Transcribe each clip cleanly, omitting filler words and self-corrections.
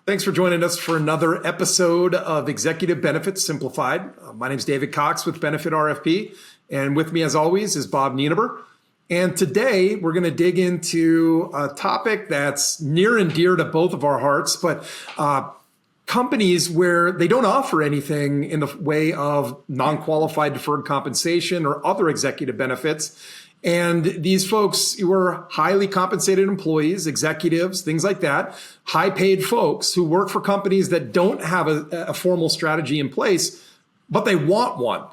Thanks for joining us for another episode of Executive Benefits Simplified. My name is David Cox with Benefit RFP, and with me as always is Bob Nienaber. And today we're going to dig into a topic that's near and dear to both of our hearts, but companies where they don't offer anything in the way of non-qualified deferred compensation or other executive benefits. And these folks were highly compensated employees, executives, things like that, high paid folks who work for companies that don't have a formal strategy in place, but they want one.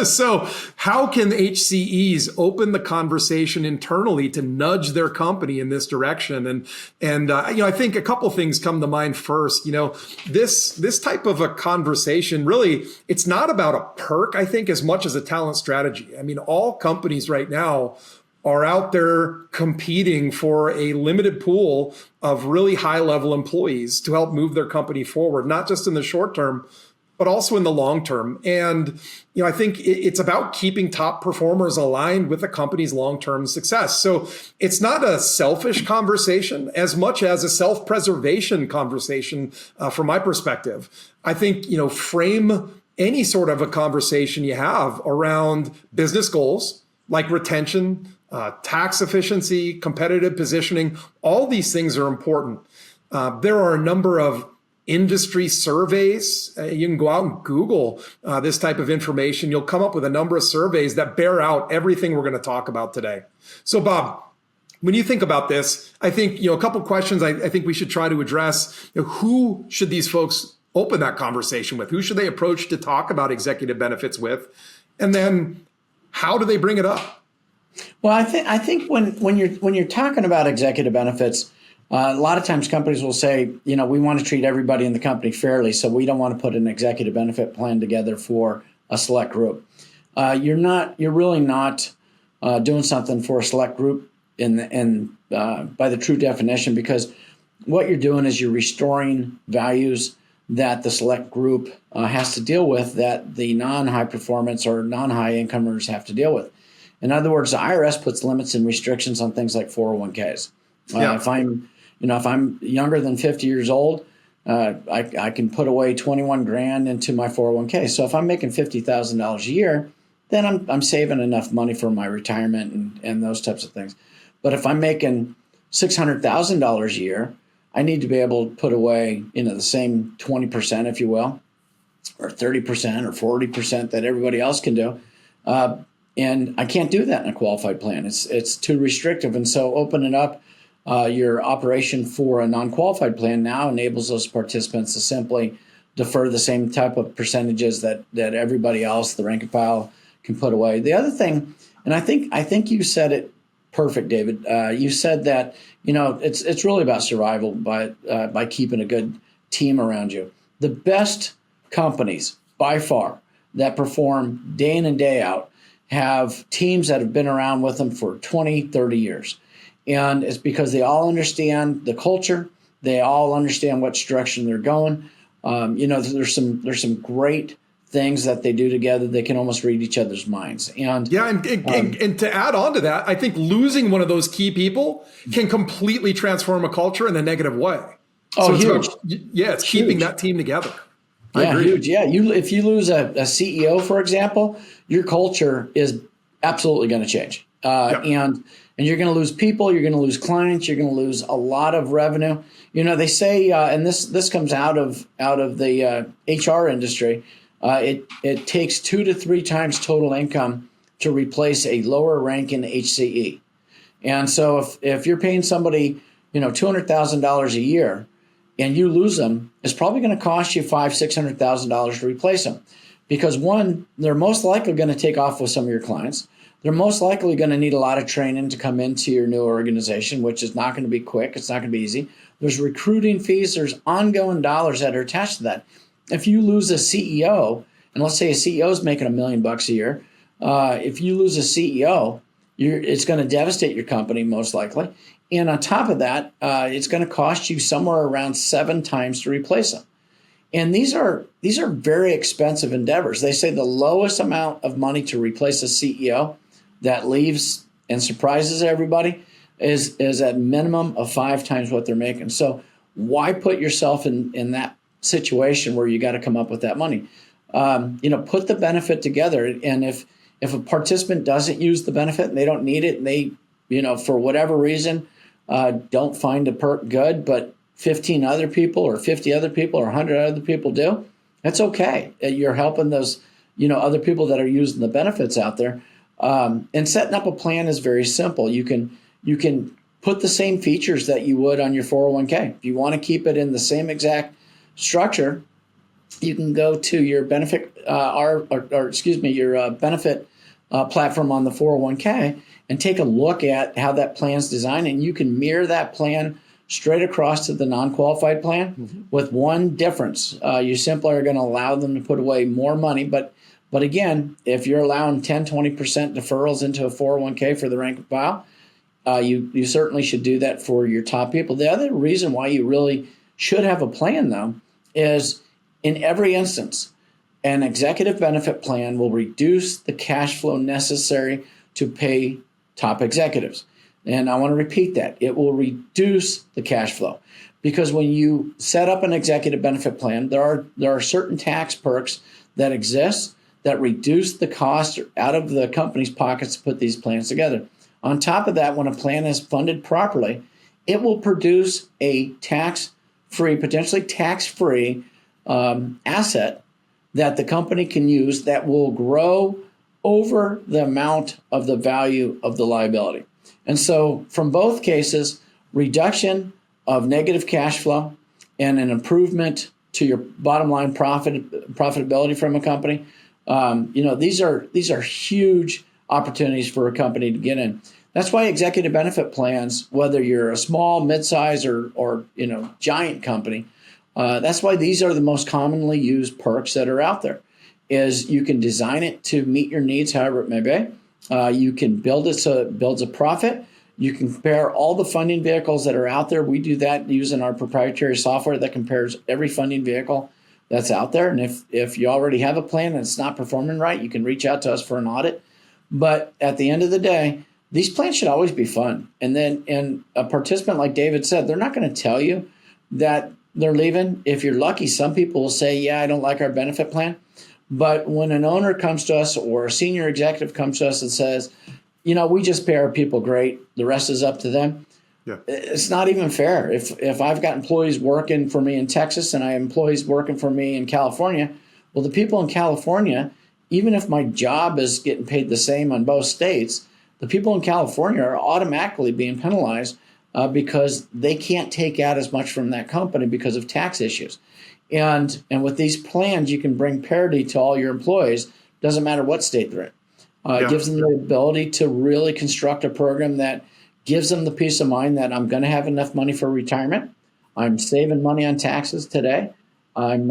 So how can HCEs open the conversation internally to nudge their company in this direction? And I think a couple things come to mind first. This type of a conversation, really, it's not about a perk, I think, as much as a talent strategy. I mean, all companies right now are out there competing for a limited pool of really high level employees to help move their company forward, not just in the short term, but also in the long term. And, I think it's about keeping top performers aligned with the company's long-term success. So it's not a selfish conversation as much as a self-preservation conversation from my perspective. I think, frame any sort of a conversation you have around business goals like retention, tax efficiency, competitive positioning. All these things are important. There are a number of industry surveys. You can go out and Google this type of information. You'll come up with a number of surveys that bear out everything we're going to talk about today. So, Bob, when you think about this, I think, a couple questions I think we should try to address. Who should these folks open that conversation with? Who should they approach to talk about executive benefits with? And then how do they bring it up? Well, I think when you're talking about executive benefits, a lot of times companies will say, we want to treat everybody in the company fairly, so we don't want to put an executive benefit plan together for a select group. You're really not doing something for a select group by the true definition, because what you're doing is you're restoring values that the select group has to deal with that the non-high performance or non-high incomers have to deal with. In other words, the IRS puts limits and restrictions on things like 401ks. If I'm younger than 50 years old, I can put away 21 grand into my 401k. So if I'm making $50,000 a year, then I'm saving enough money for my retirement and those types of things. But if I'm making $600,000 a year, I need to be able to put away, the same 20%, if you will, or 30% or 40% that everybody else can do. And I can't do that in a qualified plan. It's too restrictive. And so opening up your operation for a non-qualified plan now enables those participants to simply defer the same type of percentages that everybody else, the rank and file, can put away. The other thing, and I think you said it perfect, David. You said that it's really about survival by keeping a good team around you. The best companies by far that perform day in and day out have teams that have been around with them for 20, 30 years. And it's because they all understand the culture. They all understand what direction they're going. There's some great things that they do together. They can almost read each other's minds. And to add on to that, I think losing one of those key people can completely transform a culture in a negative way. Oh, huge. It's keeping that team together. Yeah, huge. Yeah, if you lose a CEO, for example, your culture is absolutely going to change. And you're going to lose people, you're going to lose clients, you're going to lose a lot of revenue. They say, and this comes out of the HR industry, it takes 2 to 3 times total income to replace a lower ranking HCE. And so if you're paying somebody, $200,000 a year, and you lose them, it's probably going to cost you $500,000-$600,000 to replace them, because one, they're most likely going to take off with some of your clients. They're most likely going to need a lot of training to come into your new organization, which is not going to be quick. It's not going to be easy. There's recruiting fees. There's ongoing dollars that are attached to that. If you lose a CEO, and let's say a CEO is making $1 million a year, if you lose a CEO, it's going to devastate your company most likely. And on top of that, it's going to cost you somewhere around 7 times to replace them. And these are very expensive endeavors. They say the lowest amount of money to replace a CEO that leaves and surprises everybody is at minimum of 5 times what they're making. So why put yourself in that situation where you got to come up with that money? Put the benefit together. And if a participant doesn't use the benefit and they don't need it, and they, for whatever reason, don't find a perk good, but 15 other people or 50 other people or 100 other people do, that's okay. You're helping those, other people that are using the benefits out there. And setting up a plan is very simple. You can put the same features that you would on your 401k. If you want to keep it in the same exact structure, you can go to your benefit your benefit platform on the 401k and take a look at how that plan's designed, and you can mirror that plan straight across to the non-qualified plan with one difference. You simply are going to allow them to put away more money, but again, if you're allowing 10, 20% deferrals into a 401k for the rank and file, you certainly should do that for your top people. The other reason why you really should have a plan, though, is in every instance, an executive benefit plan will reduce the cash flow necessary to pay top executives. And I want to repeat that. It will reduce the cash flow, because when you set up an executive benefit plan, there are certain tax perks that exist that reduce the cost out of the company's pockets to put these plans together. On top of that, when a plan is funded properly, it will produce a potentially tax-free asset that the company can use that will grow over the amount of the value of the liability. And so from both cases, reduction of negative cash flow and an improvement to your bottom line profitability from a company, these are huge opportunities for a company to get in. That's why executive benefit plans, whether you're a small, mid-size, or giant company, that's why these are the most commonly used perks that are out there. Is you can design it to meet your needs, however it may be. You can build it so it builds a profit. You can compare all the funding vehicles that are out there. We do that using our proprietary software that compares every funding vehicle that's out there. And if you already have a plan and it's not performing right, you can reach out to us for an audit. But at the end of the day, these plans should always be fun. And a participant, like David said, they're not going to tell you that they're leaving. If you're lucky, some people will say, yeah, I don't like our benefit plan. But when an owner comes to us or a senior executive comes to us and says, we just pay our people great, the rest is up to them. Yeah. It's not even fair. If I've got employees working for me in Texas and I have employees working for me in California, well, the people in California, even if my job is getting paid the same on both states, the people in California are automatically being penalized because they can't take out as much from that company because of tax issues. And with these plans, you can bring parity to all your employees. Doesn't matter what state they're in. It gives them the ability to really construct a program that gives them the peace of mind that I'm going to have enough money for retirement. I'm saving money on taxes today. I'm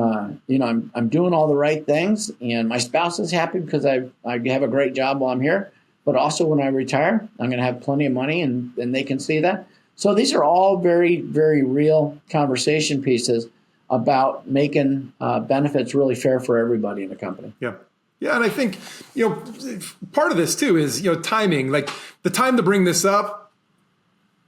doing all the right things, and my spouse is happy because I have a great job while I'm here. But also when I retire, I'm going to have plenty of money, and they can see that. So these are all very, very real conversation pieces about making benefits really fair for everybody in the company. Yeah. Yeah. And I think, part of this too is, timing, like the time to bring this up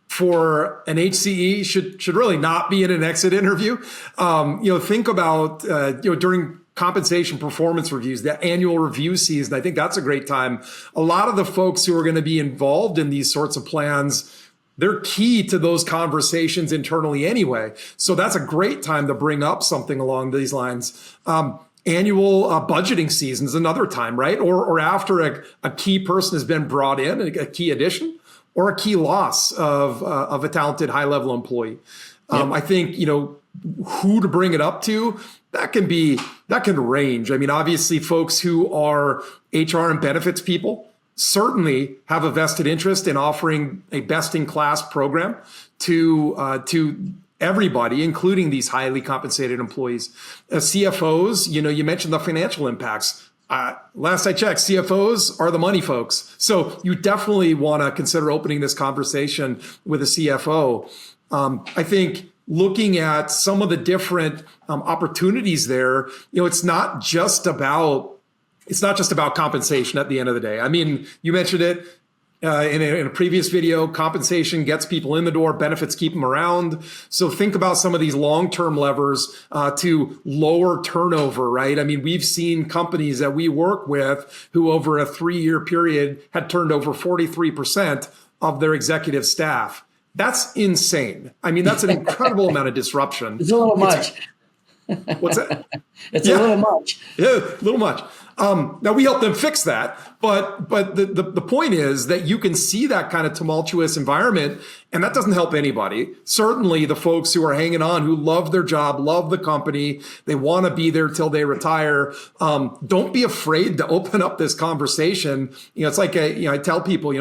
for an HCE should really not be in an exit interview. Think about, during compensation performance reviews, the annual review season. I think that's a great time. A lot of the folks who are going to be involved in these sorts of plans, they're key to those conversations internally anyway. So that's a great time to bring up something along these lines. Annual budgeting season is another time, right? Or after a key person has been brought in, a key addition, or a key loss of a talented high-level employee. I think, who to bring it up to, that can range. I mean, obviously, folks who are HR and benefits people certainly have a vested interest in offering a best-in-class program to everybody, including these highly compensated employees. CFOs, you mentioned the financial impacts. Last I checked, CFOs are the money folks. So you definitely want to consider opening this conversation with a CFO. I think looking at some of the different opportunities there, it's not just about compensation at the end of the day. I mean, you mentioned it. in a previous video, compensation gets people in the door, benefits keep them around. So think about some of these long-term levers to lower turnover, right? I mean, we've seen companies that we work with who over a 3-year period had turned over 43% of their executive staff. That's insane. I mean, that's an incredible amount of disruption. It's a little much. What's that? It's a little much. Yeah, a little much. Now we help them fix that, but the point is that you can see that kind of tumultuous environment, and that doesn't help anybody. Certainly the folks who are hanging on, who love their job, love the company, they want to be there till they retire. Don't be afraid to open up this conversation. It's like I tell people,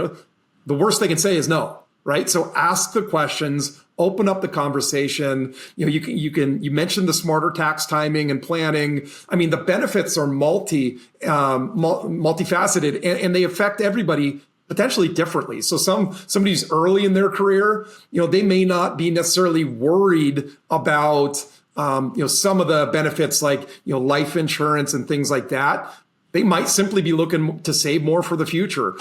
the worst they can say is no, right? So ask the questions. Open up the conversation. You mentioned the smarter tax timing and planning. I mean, the benefits are multifaceted and they affect everybody potentially differently. So somebody's early in their career, they may not be necessarily worried about some of the benefits like life insurance and things like that. They might simply be looking to save more for the future.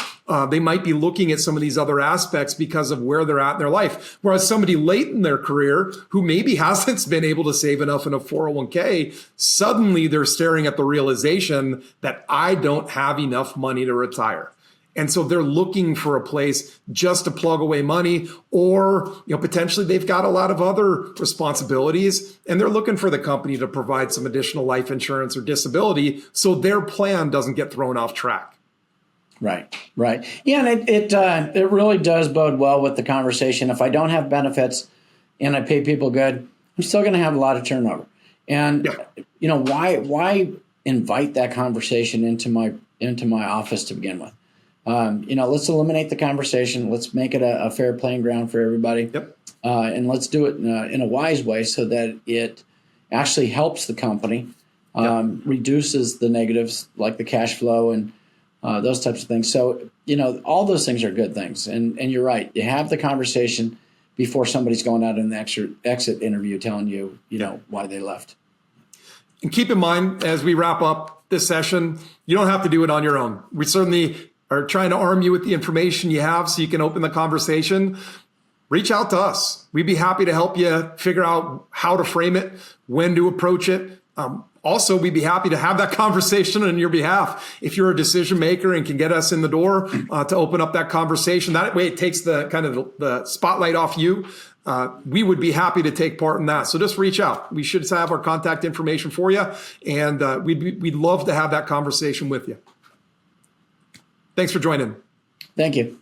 They might be looking at some of these other aspects because of where they're at in their life. Whereas somebody late in their career who maybe hasn't been able to save enough in a 401k, suddenly they're staring at the realization that I don't have enough money to retire. And so they're looking for a place just to plug away money, or potentially they've got a lot of other responsibilities and they're looking for the company to provide some additional life insurance or disability so their plan doesn't get thrown off track. Right. Yeah, and it really does bode well with the conversation. If I don't have benefits and I pay people good, I'm still going to have a lot of turnover. And why invite that conversation into my office to begin with? Let's eliminate the conversation. Let's make it a fair playing ground for everybody. Yep. And let's do it in a wise way so that it actually helps the company, reduces the negatives like the cash flow and those types of things. So, all those things are good things. And you're right. You have the conversation before somebody's going out in the exit interview telling you, why they left. And keep in mind, as we wrap up this session, you don't have to do it on your own. We certainly are trying to arm you with the information you have so you can open the conversation. Reach out to us. We'd be happy to help you figure out how to frame it, when to approach it. Also, we'd be happy to have that conversation on your behalf. If you're a decision maker and can get us in the door to open up that conversation, that way it takes the kind of the spotlight off you. We would be happy to take part in that. So just reach out. We should have our contact information for you, and we'd love to have that conversation with you. Thanks for joining. Thank you.